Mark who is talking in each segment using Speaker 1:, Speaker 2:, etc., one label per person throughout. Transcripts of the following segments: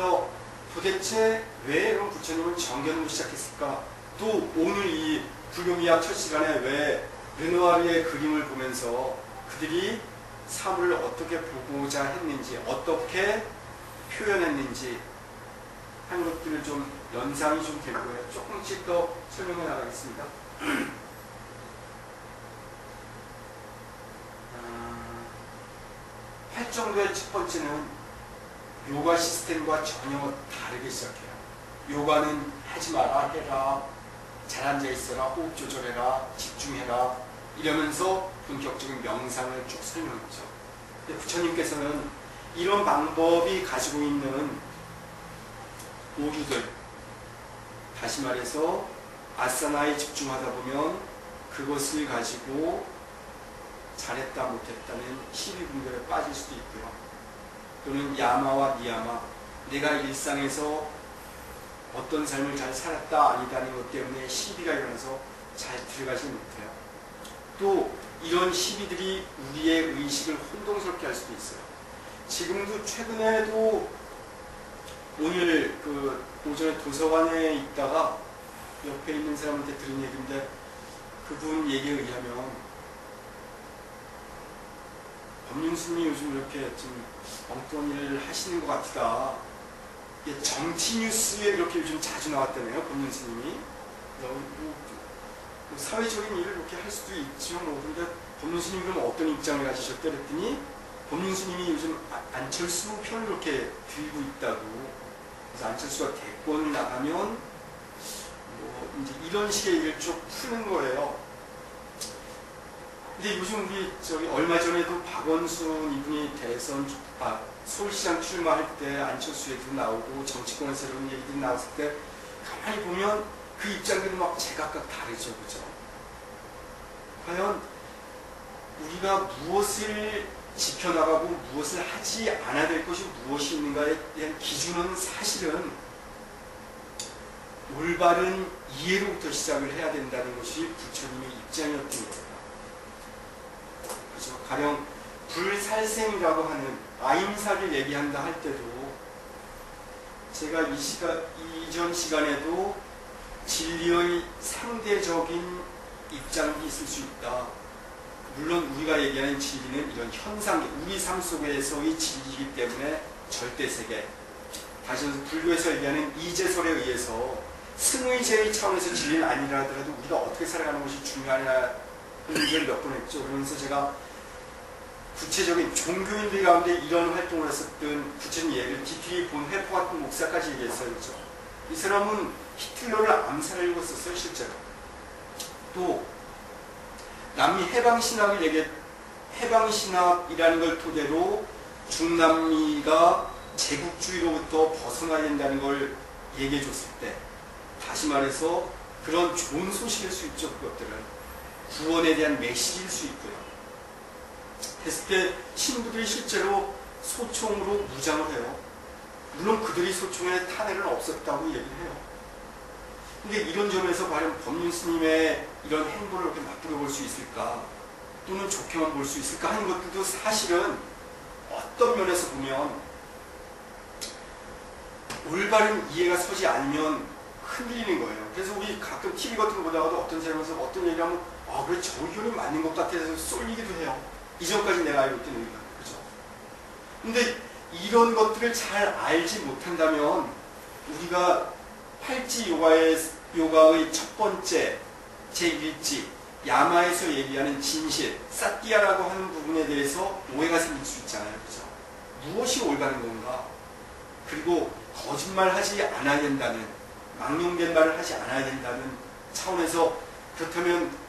Speaker 1: 더 도대체 왜 그럼 부처님은 정견으로 시작했을까? 또 오늘 이 불교미학 첫 시간에 왜 르누아르의 그림을 보면서 그들이 사물을 어떻게 보고자 했는지, 어떻게 표현했는지 하는 것들을 좀 연상이 좀 될 거예요. 조금씩 더 설명해 나가겠습니다. 활정도의 첫 번째는 요가 시스템과 전혀 다르게 시작해요. 요가는 하지 마라, 해라, 잘 앉아있어라, 호흡 조절해라, 집중해라 이러면서 본격적인 명상을 쭉 설명했죠. 근데 부처님께서는 이런 방법이 가지고 있는 오류들, 다시 말해서 아사나에 집중하다 보면 그것을 가지고 잘했다 못했다는 시비분별에 빠질 수도 있고요. 또는 야마와 니야마, 내가 일상에서 어떤 삶을 잘 살았다 아니다는 것 때문에 시비가 일어나서 잘 들어가지 못해요. 또 이런 시비들이 우리의 의식을 혼동스럽게 할 수도 있어요. 지금도 최근에도 오늘 그 오전에 도서관에 있다가 옆에 있는 사람한테 들은 얘기인데 그분 얘기에 의하면 법륜스님이 요즘 이렇게 좀 엉뚱한 일을 하시는 것 같다. 정치 뉴스에 이렇게 요즘 자주 나왔다네요, 법륜스님이. 사회적인 일을 이렇게 할 수도 있죠. 근데 법륜스님이 그럼 어떤 입장을 가지셨대? 그랬더니 법륜스님이 요즘 안철수 편을 이렇게 들고 있다고. 그래서 안철수가 대권 나가면 이제 이런 식의 얘기를 쭉 푸는 거예요. 근데 요즘 우리 얼마 전에도 박원순 이분이 서울시장 출마할 때 안철수 얘기도 나오고 정치권에서 이런 얘기들이 나왔을 때 가만히 보면 그 입장들은 막 제각각 다르죠, 그죠? 과연 우리가 무엇을 지켜나가고 무엇을 하지 않아야 될 것이 무엇이 있는가에 대한 기준은 사실은 올바른 이해로부터 시작을 해야 된다는 것이 부처님의 입장이었던 거예요. 그렇죠? 가령 불살생이라고 하는 아임사를 얘기한다 할 때도 제가 이전 시간에도 진리의 상대적인 입장이 있을 수 있다. 물론 우리가 얘기하는 진리는 이런 현상, 우리 삶 속에서의 진리이기 때문에 절대세계, 다시 말해서 불교에서 얘기하는 이제설에 의해서 승의제의 차원에서 진리는 아니라 하더라도 우리가 어떻게 살아가는 것이 중요하냐는 얘기를 몇 번 했죠. 그러면서 제가 구체적인 종교인들 가운데 이런 활동을 했었던 구체적인 예를 디트리 본 회포 같은 목사까지 얘기했어요. 그렇죠? 이 사람은 히틀러를 암살하려고 했었어요, 실제로. 또 남미 해방신학을 해방신학이라는 걸 토대로 중남미가 제국주의로부터 벗어나야 된다는 걸 얘기해 줬을 때, 다시 말해서 그런 좋은 소식일 수 있죠. 그것들은 구원에 대한 메시지일 수 있고요. 했을 때 신부들이 실제로 소총으로 무장을 해요. 물론 그들이 소총에 탄핵은 없었다고 얘기를 해요. 근데 이런 점에서 과연 법륜스님의 이런 행보를 이렇게 나쁘게 볼 수 있을까, 또는 좋게만 볼 수 있을까 하는 것들도 사실은 어떤 면에서 보면 올바른 이해가 서지 않으면 흔들리는 거예요. 그래서 우리 가끔 TV 같은 거 보다가도 어떤 사람에서 어떤 얘기를 하면 그래, 저 의견이 맞는 것 같아서 쏠리기도 해요. 이전까지 내가 알고 있던 의견. 그죠? 근데 이런 것들을 잘 알지 못한다면 우리가 팔찌 요가의 첫 번째 제1지 야마에서 얘기하는 진실, 사띠아라고 하는 부분에 대해서 오해가 생길 수 있잖아요. 그죠? 무엇이 올바른 건가? 그리고 거짓말하지 않아야 된다는, 망령된 말을 하지 않아야 된다는 차원에서, 그렇다면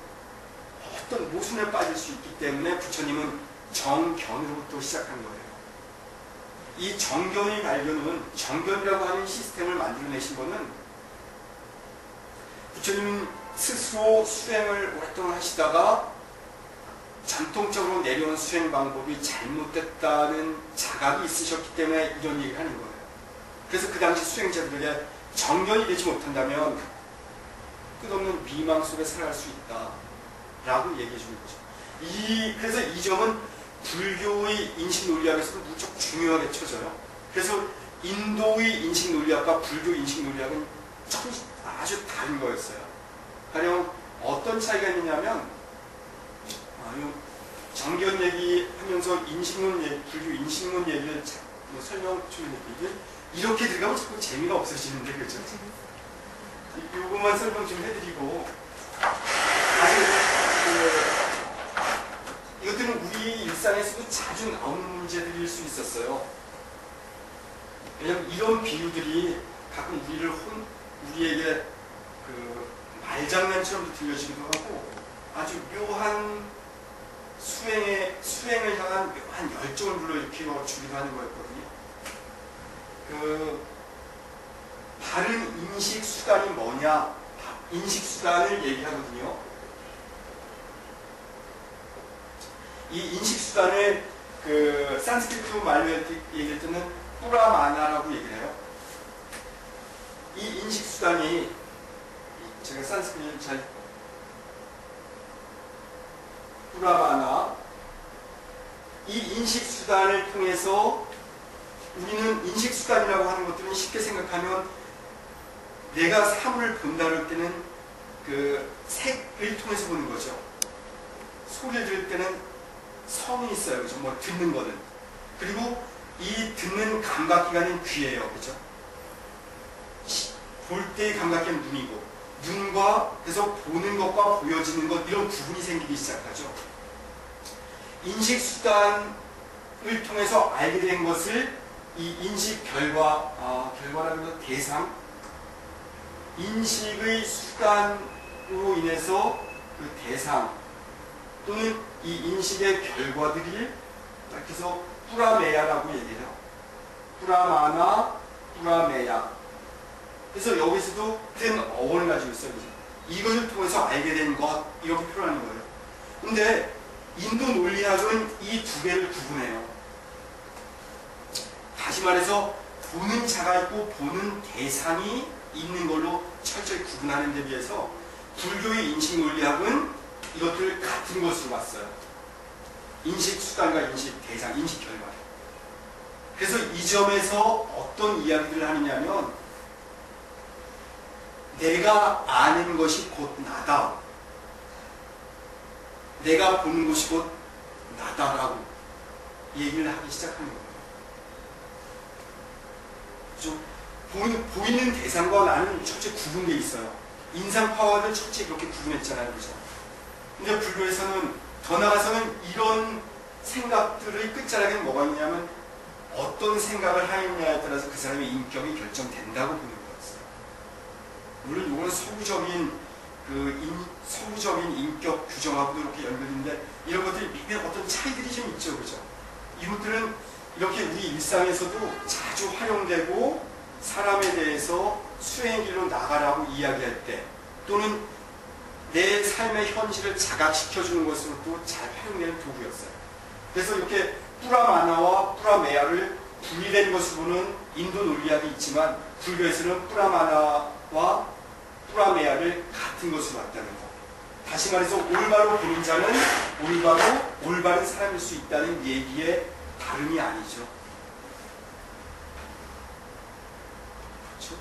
Speaker 1: 어떤 모순에 빠질 수 있기 때문에 부처님은 정견으로부터 시작한 거예요. 이 정견의 발견은, 정견이라고 하는 시스템을 만들어내신 거는 부처님은 스스로 수행을 오랫동안 하시다가 전통적으로 내려온 수행 방법이 잘못됐다는 자각이 있으셨기 때문에 이런 얘기를 하는 거예요. 그래서 그 당시 수행자들에게 정견이 되지 못한다면 끝없는 미망 속에 살아갈 수 있다라고 얘기해 주는 거죠. 그래서 이 점은 불교의 인식 논리학에서도 무척 중요하게 쳐져요. 그래서 인도의 인식 논리학과 불교 인식 논리학은 아주 다른 거였어요. 가령 어떤 차이가 있느냐면 정견 얘기하면서 불교 인식론 얘기를 설명 주는 얘기를 이렇게 들어가면 자꾸 재미가 없어지는데, 그죠? 요것만 설명 좀 해드리고, 이것들은 우리 일상에서도 자주 나오는 문제들일 수 있었어요. 왜냐하면 이런 비유들이 가끔 우리에게 말장난처럼 들려지기도 하고 아주 묘한 수행을 향한 묘한 열정을 불러일으키고 주기도 하는 거였거든요. 바른 인식 수단이 뭐냐? 인식 수단을 얘기하거든요. 이 인식 수단을 산스크리트 말로 얘기할 때는 뿌라마나라고 얘기를 해요. 이 인식 수단이 제가 산스크리트를 잘 뿌라마나 이 인식 수단을 통해서 우리는 인식 수단이라고 하는 것들은 쉽게 생각하면 내가 사물을 본다 그럴 때는 색을 통해서 보는 거죠. 소리를 들을 때는 성이 있어요. 그죠? 뭐 듣는 거는. 그리고 이 듣는 감각기관은 귀예요. 그죠? 볼 때의 감각기는 눈이고, 눈과 그래서 보는 것과 보여지는 것, 이런 구분이 생기기 시작하죠. 인식 수단을 통해서 알게 된 것을 이 인식 결과라는 것 대상, 인식의 수단으로 인해서 그 대상 또는 이 인식의 결과들이 그래서 뿌라메야라고 얘기해요. 뿌라마나, 뿌라메야. 그래서 여기서도 같은 어원을 가지고 있어요. 이것을 통해서 알게 된 것, 이렇게 표현하는 거예요. 근데 인도 논리학은 이 두 개를 구분해요. 다시 말해서 보는 자가 있고 보는 대상이 있는 걸로 철저히 구분하는 데 비해서 불교의 인식 논리학은 이것들을 같은 것으로 봤어요. 인식 수단과 인식 대상, 인식 결과. 그래서 이 점에서 어떤 이야기를 하느냐면 내가 아는 것이 곧 나다. 내가 보는 것이 곧 나다라고 얘기를 하기 시작하는 거예요. 보이는 대상과 나는 첫째 구분되어 있어요. 인상파와를 첫째 그렇게 구분했잖아요. 그죠? 근데 불교에서는 더 나아가서는 이런 생각들의 끝자락에는 뭐가 있냐면 어떤 생각을 하느냐에 따라서 그 사람의 인격이 결정된다고 보는 거였어요. 물론 이거는 서구적인 인격 규정하고도 이렇게 연결인데 이런 것들이 미묘한 어떤 차이들이 좀 있죠. 그죠? 이것들은 이렇게 우리 일상에서도 자주 활용되고 사람에 대해서 수행의 길로 나가라고 이야기할 때 또는 내 삶의 현실을 자각시켜주는 것으로도 잘 활용되는 도구였어요. 그래서 이렇게 뿌라마나와 뿌라메야를 분리된 것으로는 인도 논리학이 있지만 불교에서는 뿌라마나와 뿌라메야를 같은 것으로 봤다는 것. 다시 말해서 올바로 보는 자는 올바른 사람일 수 있다는 얘기의 다름이 아니죠. 그렇죠?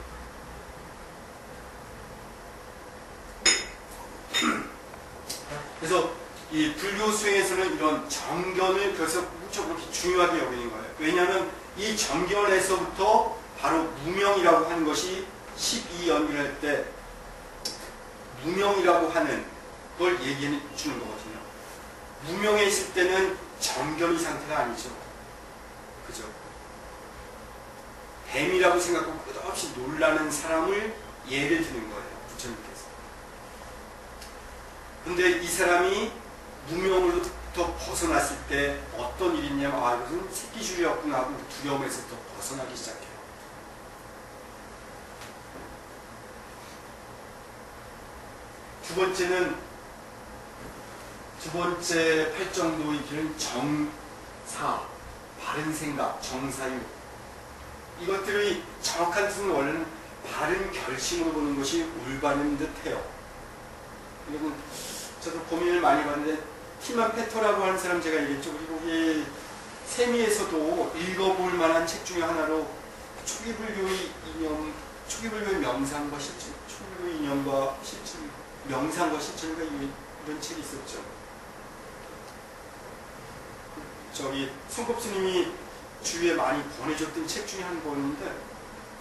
Speaker 1: 그래서 이 불교 수행에서는 이런 정견을 그래서 무척 그렇게 중요하게 여기는 거예요. 왜냐하면 이 정견에서부터 바로 무명이라고 하는 것이 12연기를 할 때 무명이라고 하는 걸 얘기해 주는 거거든요. 무명에 있을 때는 정견의 상태가 아니죠. 그죠? 뱀이라고 생각하고 끝없이 놀라는 사람을 예를 드는 거예요. 부처님께서. 근데 이 사람이 무명으로부터 벗어났을 때 어떤 일이 있냐면 이것은 새끼줄이었구나 하고 두려움에서부터 벗어나기 시작해요. 두 번째 팔정도의 길은 정사, 바른 생각, 정사유. 이것들의 정확한 뜻은 원래는 바른 결심으로 보는 것이 올바른 듯해요. 그리고 저도 고민을 많이 봤는데 티만 페터라고 하는 사람 제가 얘기했죠. 그리고 이 세미에서도 읽어볼 만한 책 중에 하나로 초기 불교의 이념, 초기 불교의 명상과 실천, 초기 불교의 이념과 실천, 명상과 실천과 이런 책이 있었죠. 저기 성법스님이 주위에 많이 보내줬던 책 중에 한 권인데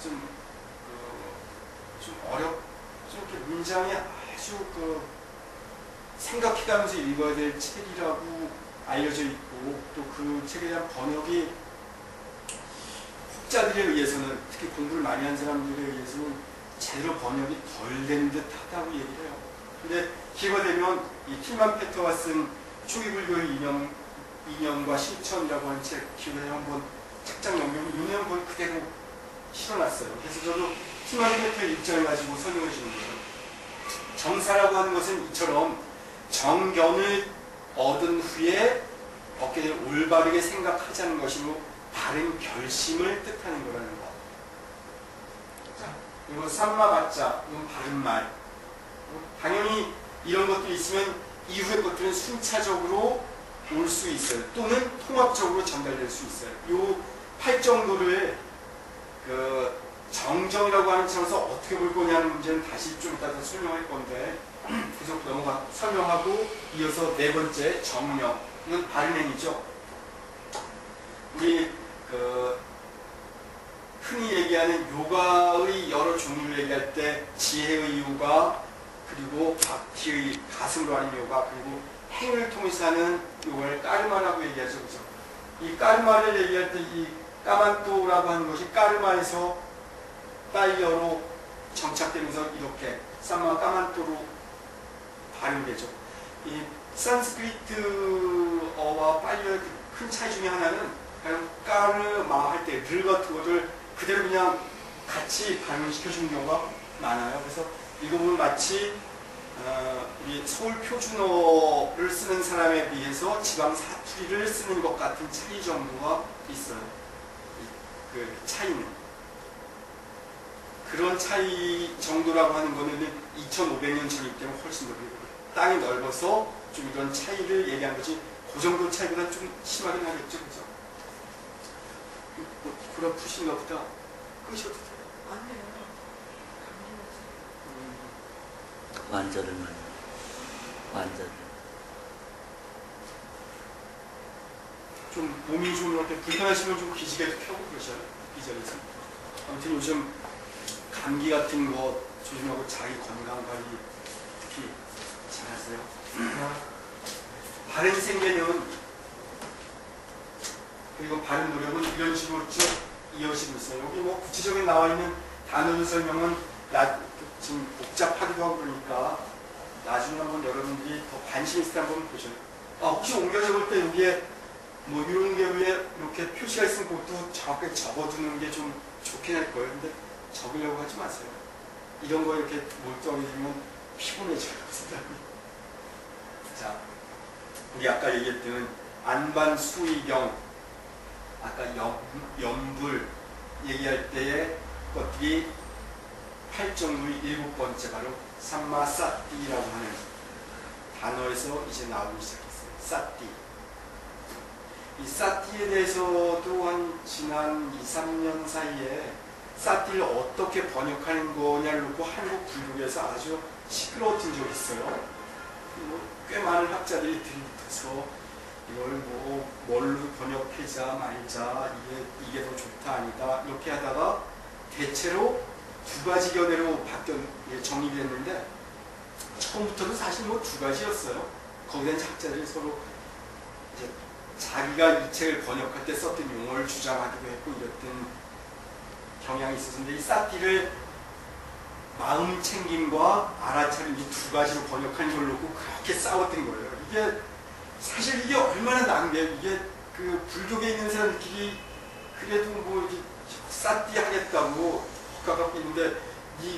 Speaker 1: 좀 이렇게 문장이 아주 생각해가면서 읽어야 될 책이라고 알려져 있고, 또 그 책에 대한 번역이 혹자들에 의해서는, 특히 공부를 많이 한 사람들에 의해서는 제대로 번역이 덜 된 듯 하다고 얘기를 해요. 근데 기회가 되면 이 킬만 페터가 쓴 초기 불교의 이념과 실천이라고 하는 책 기회에 한번 책장 넘기면 이 내용 거의 그대로 실어놨어요. 그래서 저도 킬만 페터의 입장을 가지고 설명해 주는 거예요. 정사라고 하는 것은 이처럼 정견을 얻은 후에 어깨를 올바르게 생각하자는 것이고 바른 결심을 뜻하는 거라는 것. 자, 이거 삼마바짜, 이건 바른 말. 당연히 이런 것들이 있으면 이후의 것들은 순차적으로 올 수 있어요. 또는 통합적으로 전달될 수 있어요. 이 8정도를 정정이라고 하는 차원에서 어떻게 볼 거냐는 문제는 다시 좀 이따 설명할 건데, 계속 설명하고 이어서 네 번째 정령. 이건 바른 행위죠. 우리 흔히 얘기하는 요가의 여러 종류를 얘기할 때 지혜의 요가, 그리고 박티의 가슴으로 하는 요가, 그리고 행을 통해서 하는 요가를 까르마라고 얘기하죠. 그죠? 이 까르마를 얘기할 때 이 까만토라고 하는 것이 까르마에서 빨려로 정착되면서 이렇게 삼마 까만토로 발음되죠. 이 산스크리트어와 빨려의 큰 차이 중에 하나는 그냥 까르마 할 때 를 같은 것을 그대로 그냥 같이 발음시켜주는 경우가 많아요. 그래서 읽어보면 마치 우리 서울 표준어를 쓰는 사람에 비해서 지방 사투리를 쓰는 것 같은 차이 정도가 있어요. 그 차이는. 그런 차이 정도라고 하는 거는 2500년 전이기 때문에 훨씬 더 땅이 넓어서 좀 이런 차이를 얘기한 거지, 그 정도 차이보다 좀 심하긴 하겠죠. 그죠? 그럼 푸신가 보다. 끄셔도 돼요.
Speaker 2: 아니에요.
Speaker 3: 완전을 말이야. 완전.
Speaker 1: 좀 몸이 좀 이렇게 불편하시면 좀 기지개도 켜고 그러셔요. 이 자리에서. 아무튼 요즘 감기 같은 거 조심하고 자기 건강 관리 특히 잘하세요. 바른 생계는, 그리고 바른 노력은 이런 식으로 쭉 이어지고 있어요. 여기 뭐 구체적인 나와 있는 단어의 설명은 지금 복잡하기도 하고 그러니까 나중에 한번 여러분들이 더 관심 있을 때 한번 보셔요. 혹시 옮겨 적을 때 여기에 뭐 이런 게 위에 이렇게 표시가 있으면 그것도 정확하게 적어두는 게 좀 좋긴 할 거예요. 근데 적으려고 하지 마세요. 이런 거 이렇게 몰두하게 되면 피곤해져요. 자, 우리 아까 얘기했던 안반수의경, 아까 염불 얘기할 때의 것들이 8정도의 7번째 바로 삼마사띠라고 하는 단어에서 이제 나오기 시작했어요. 사띠. 이 사띠에 대해서도 한 지난 2, 3년 사이에 사띠를 어떻게 번역하는 거냐를 놓고 한국 불교에서 아주 시끄러워진 적이 있어요. 꽤 많은 학자들이 들이붙어서 이걸 뭐 뭘로 번역하자 말자, 이게 더 좋다 아니다 이렇게 하다가 대체로 두 가지 견해로 정립이 됐는데, 처음부터도 사실 뭐 두 가지였어요. 거기에 학자들이 서로 이제 자기가 이 책을 번역할 때 썼던 용어를 주장하기도 했고 이랬던 경향이 있었는데, 이 사띠를 마음 챙김과 알아차림 이 두 가지로 번역하는 걸 놓고 그렇게 싸웠던 거예요. 이게 사실 이게 얼마나 낭비예요. 이게 그 불교계에 있는 사람들끼리 그래도 뭐 사띠 하겠다고 헛가갖고 있는데,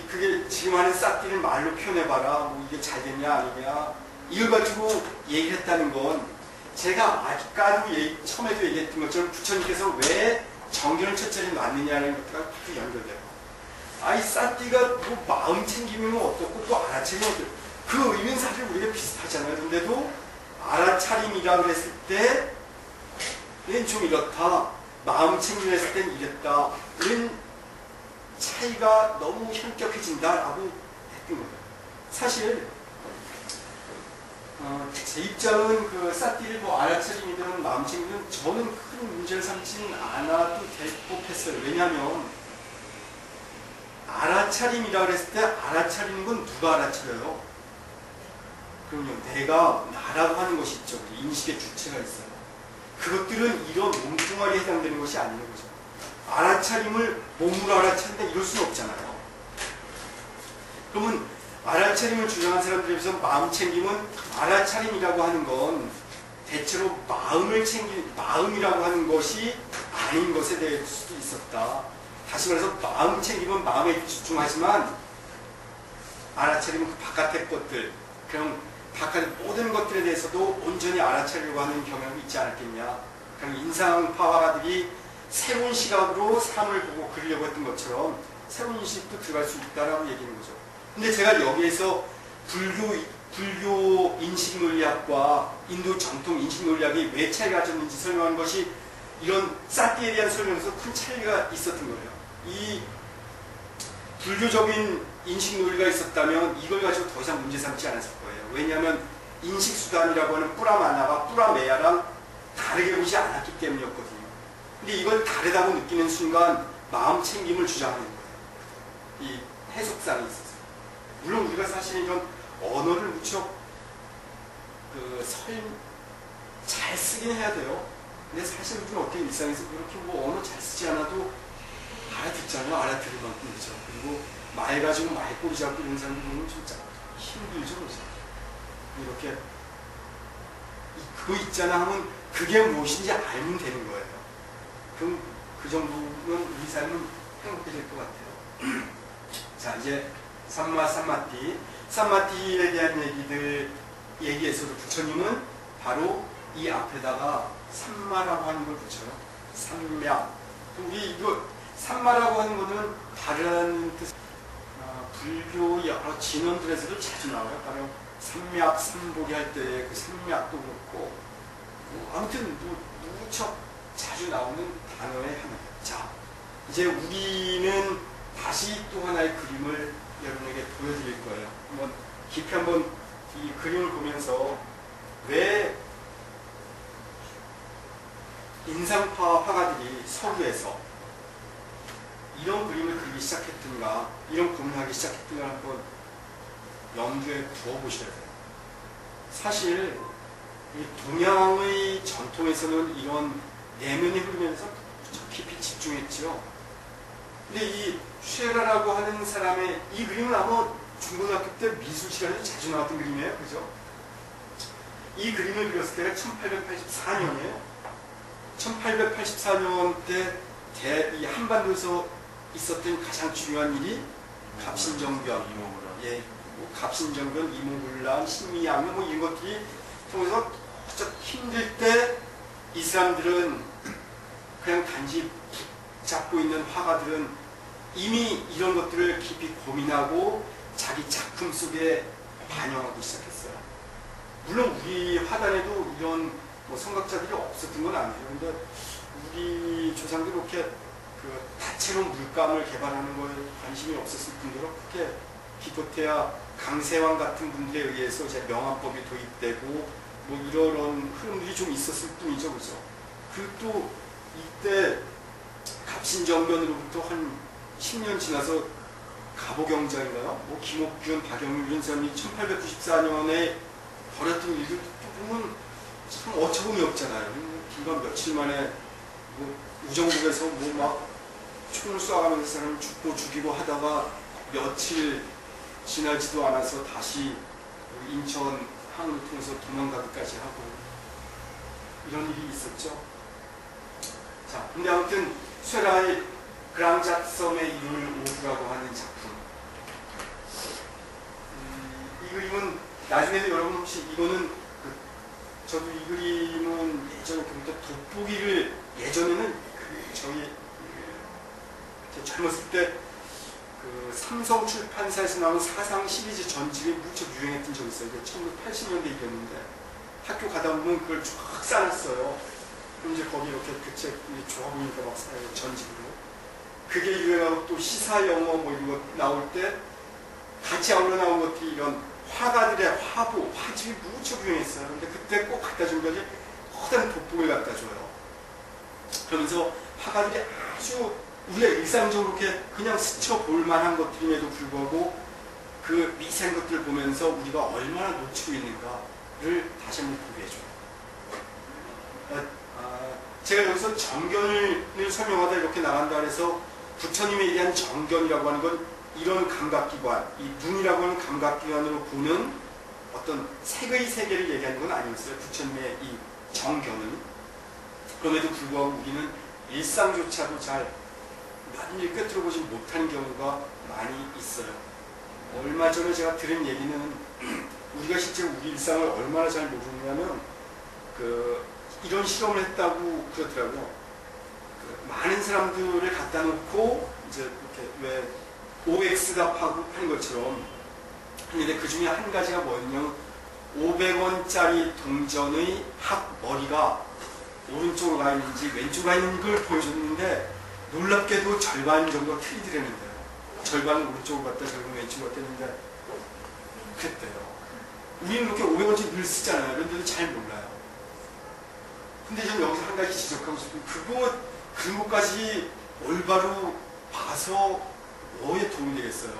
Speaker 1: 그게 지금 하는 사띠를 말로 표현해봐라. 뭐 이게 잘 됐냐 아니냐 이걸 가지고 얘기를 했다는 건, 제가 아까도 처음에도 얘기했던 것처럼 부처님께서 왜 정견을 첫째로 놨느냐는 것과 아주 연결돼요. 이 사띠가 뭐 마음 챙김이면 어떻고 또 알아차림이 어떻고, 그 의미는 사실 우리가 비슷하잖아요. 근데도 알아차림이라고 했을 때는 좀 이렇다, 마음 챙김을 했을 때는 이랬다, 이런 차이가 너무 현격해진다라고 했던 거예요. 사실 제 입장은 그 사띠를 뭐 알아차림이든 마음챙기든 저는 큰 문제를 삼지는 않아도 될 법했어요. 왜냐하면 알아차림이라 그랬을 때 알아차리는 건 누가 알아차려요? 그럼요. 내가 나라고 하는 것이 있죠. 인식의 주체가 있어요. 그것들은 이런 몸뚱아리에 해당되는 것이 아니는 거죠. 알아차림을 몸으로 알아차린다 이럴 수는 없잖아요. 그러면 알아차림을 주장하는 사람들에 비해서 마음챙김은 알아차림이라고 하는 건 대체로 마음이라고 하는 것이 아닌 것에 대할 수도 있었다. 다시 말해서 마음챙김은 마음에 집중하지만 알아차림은 그 바깥의 것들, 그냥 바깥의 모든 것들에 대해서도 온전히 알아차리려고 하는 경향이 있지 않았겠냐. 그냥 인상파화가들이 새로운 시각으로 삶을 보고 그리려고 했던 것처럼 새로운 인식도 들어갈 수 있다라고 얘기하는 거죠. 근데 제가 여기에서 불교 인식논리학과 인도 정통 인식논리학이 왜 차이가 가졌는지 설명하는 것이 이런 사띠에 대한 설명에서 큰 차이가 있었던 거예요. 이 불교적인 인식논리가 있었다면 이걸 가지고 더 이상 문제 삼지 않았을 거예요. 왜냐하면 인식수단이라고 하는 뿌라마나가 뿌라메야랑 다르게 보지 않았기 때문이었거든요. 근데 이걸 다르다고 느끼는 순간 마음챙김을 주장하는 거예요. 이 해석상에 있어서. 물론 우리가 사실 이런 언어를 무척 잘 쓰긴 해야 돼요. 근데 사실 우리는 어떻게 일상에서 그렇게 뭐 언어 잘 쓰지 않아도 알아듣잖아요. 알아들을 만큼 그죠. 그리고 말 가지고 말꼬리 잡고 이런 사람들 보면 진짜 힘들죠. 그죠? 이렇게 그거 있잖아 하면 그게 무엇인지 알면 되는 거예요. 그럼 그 정도면 우리 삶은 행복해질 것 같아요. 자, 이제 삼마띠에 대한 얘기에서도 부처님은 바로 이 앞에다가 삼마라고 하는 걸 붙여요. 삼약. 우리 이거 삼마라고 하는 거는 다른 뜻, 불교 여러 진원들에서도 자주 나와요. 바로 삼약, 삼보기 할 때 그 삼약도 그렇고, 아무튼 무척 자주 나오는 단어의 하나. 자, 이제 우리는 다시 또 하나의 그림을 여러분에게 보여드릴 거예요. 한번 깊이 한번 이 그림을 보면서 왜 인상파 화가들이 서구에서 이런 그림을 그리기 시작했던가, 이런 고민하기 시작했던가 한번 염두에 두어보셔야 돼요. 사실 이 동양의 전통에서는 이런 내면의 흐름에서 깊이 집중했죠. 근데 이 쉐라라고 하는 사람의 이 그림은 아마 중고등학교 때 미술 시간에 자주 나왔던 그림이에요. 그죠? 이 그림을 그렸을 때가 1884년이에요. 1884년 때 이 한반도에서 있었던 가장 중요한 일이 갑신정변, 갑신정변, 이모군란, 신미양요 뭐 이런 것들이 통해서 힘들 때 이 사람들은 그냥 단지 붙잡고 있는 화가들은 이미 이런 것들을 깊이 고민하고 자기 작품 속에 반영하기 시작했어요. 물론 우리 화단에도 이런 뭐 성각자들이 없었던 건 아니에요. 근데 우리 조상들이 이렇게 그 다채로운 물감을 개발하는 거에 관심이 없었을 뿐더러 그렇게 기껏해야 강세왕 같은 분들에 의해서 이제 명암법이 도입되고 뭐 이런 흐름들이 좀 있었을 뿐이죠. 그죠? 그리고 또 이때 갑신정변으로부터 한 10년 지나서 가보경자인가요? 뭐 김옥균, 박영률 이런 사람이 1894년에 벌였던 일들 또 보면 참 어처구니 없잖아요. 불과 며칠 만에 뭐 우정국에서 뭐 막 총을 쏴가면서 사람 죽고 죽이고 하다가 며칠 지나지도 않아서 다시 인천 항을 통해서 도망가기까지 하고 이런 일이 있었죠. 자, 근데 아무튼 쇠라의 그랑잣섬에 이룰 오후라고 하는 작품. 이 그림은 나중에도 여러분 혹시 이거는 저도 이 그림은 예전부터 돋보기를 예전에는 저희 젊었을 때 그 삼성 출판사에서 나온 사상 시리즈 전집이 무척 유행했던 적이 있어요. 1980년대 일이었는데 학교 가다 보면 그걸 쫙 싸놨어요. 그럼 이제 거기 이렇게 그 책이 좋아 보니까 막 전집으로. 그게 유행하고 또 시사 영어 뭐 이런 거 나올 때 같이 아울러 나온 것들이 이런 화가들의 화보, 화집이 무척 유행했어요. 근데 그때 꼭 갖다 준 것이 커다란 돋보기를 갖다 줘요. 그러면서 화가들이 아주 우리가 일상적으로 이렇게 그냥 스쳐볼 만한 것들임에도 불구하고 그 미세한 것들을 보면서 우리가 얼마나 놓치고 있는가를 다시 한번 보게 해줘요. 제가 여기서 정견을 설명하다 이렇게 나간다 그래서 부처님에 대한 정견이라고 하는 건 이런 감각기관, 이 눈이라고 하는 감각기관으로 보는 어떤 색의 세계를 얘기하는 건 아니었어요. 부처님의 이 정견은. 그럼에도 불구하고 우리는 일상조차도 잘 면밀히 꿰뚫어보지 못하는 경우가 많이 있어요. 얼마 전에 제가 들은 얘기는 우리가 실제 우리 일상을 얼마나 잘 모르냐면 이런 실험을 했다고 그러더라고요. 많은 사람들을 갖다 놓고 이제 이렇게 왜 OX답하고 하는 것처럼 했는데 그 중에 한 가지가 뭐였냐면 500원짜리 동전의 합 머리가 오른쪽으로 가 있는지 왼쪽으로 가 있는 걸 보여줬는데 놀랍게도 절반 정도 틀리더랬는데요. 절반은 오른쪽으로 갔다 절반은 왼쪽으로 갔다 했는데 그랬대요. 우리는 이렇게 500원짜리 늘 쓰잖아요. 그런데도 잘 몰라요. 근데 저는 여기서 한 가지 지적하고 싶은 그런 것까지 올바로 봐서 뭐에 도움이 되겠어요.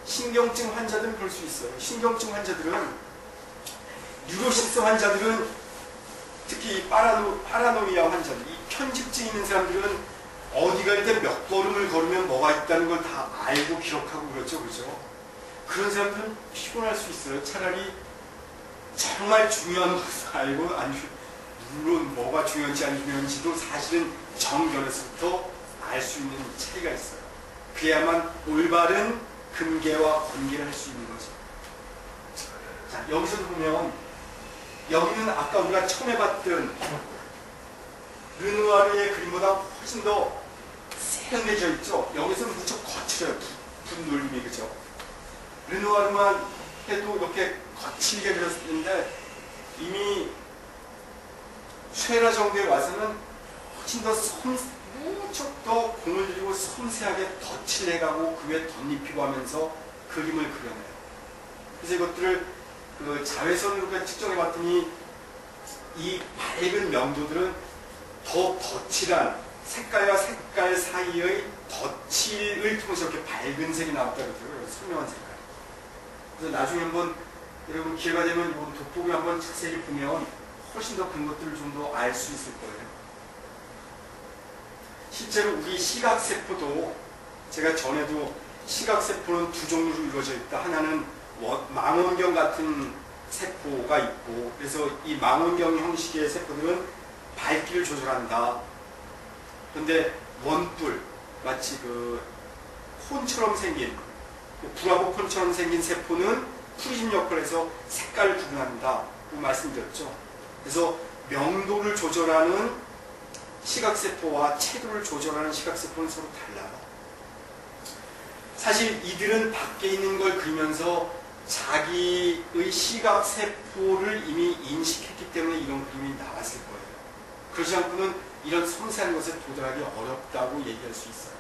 Speaker 1: 신경증 환자들은 그럴 수 있어요. 신경증 환자들은 뉴로시스 환자들은 특히 파라노이아 환자들, 이 편집증 있는 사람들은 어디 갈 때 몇 걸음을 걸으면 뭐가 있다는 걸 다 알고 기록하고 그렇죠. 그죠? 그런 사람들은 피곤할 수 있어요. 차라리 정말 중요한 것을 알고 물론 뭐가 중요한지 안 중요한지도 사실은 정견에서부터 알 수 있는 차이가 있어요. 그래야만 올바른 금계와 관계를 할 수 있는 거죠. 자, 여기서 보면 여기는 아까 우리가 처음에 봤던 르누아르의 그림보다 훨씬 더 세련되어 있죠. 여기서는 무척 거칠어요. 분놀림이 그죠. 르누아르만 해도 이렇게 거칠게 그렸는데 이미 쉐라 정도에 와서는 훨씬 더 무척 더 공을 들이고 섬세하게 덧칠 해가고 그 위에 덧입히고 하면서 그림을 그려내요. 그래서 이것들을 자외선으로 측정해 봤더니 이 밝은 명도들은 더 덧칠한 색깔과 색깔 사이의 덧칠을 통해서 이렇게 밝은 색이 나왔다고 그러더라고요. 선명한 색깔. 그래서 나중에 한번 여러분 기회가 되면 이번 돋보기 한번 자세히 보면 훨씬 더 그런 것들을 좀 더 알 수 있을 거예요. 실제로 우리 시각세포도 제가 전에도 시각세포는 두 종류로 이루어져 있다. 하나는 망원경 같은 세포가 있고 그래서 이 망원경 형식의 세포들은 밝기를 조절한다. 그런데 원뿔 마치 콘처럼 생긴 불하고 콘처럼 생긴 세포는 프리즘 역할을 해서 색깔을 구분한다. 그 말씀드렸죠. 그래서 명도를 조절하는 시각세포와 채도를 조절하는 시각세포는 서로 달라요. 사실 이들은 밖에 있는 걸 그리면서 자기의 시각세포를 이미 인식했기 때문에 이런 그림이 나왔을 거예요. 그러지 않고는 이런 섬세한 것에 도달하기 어렵다고 얘기할 수 있어요.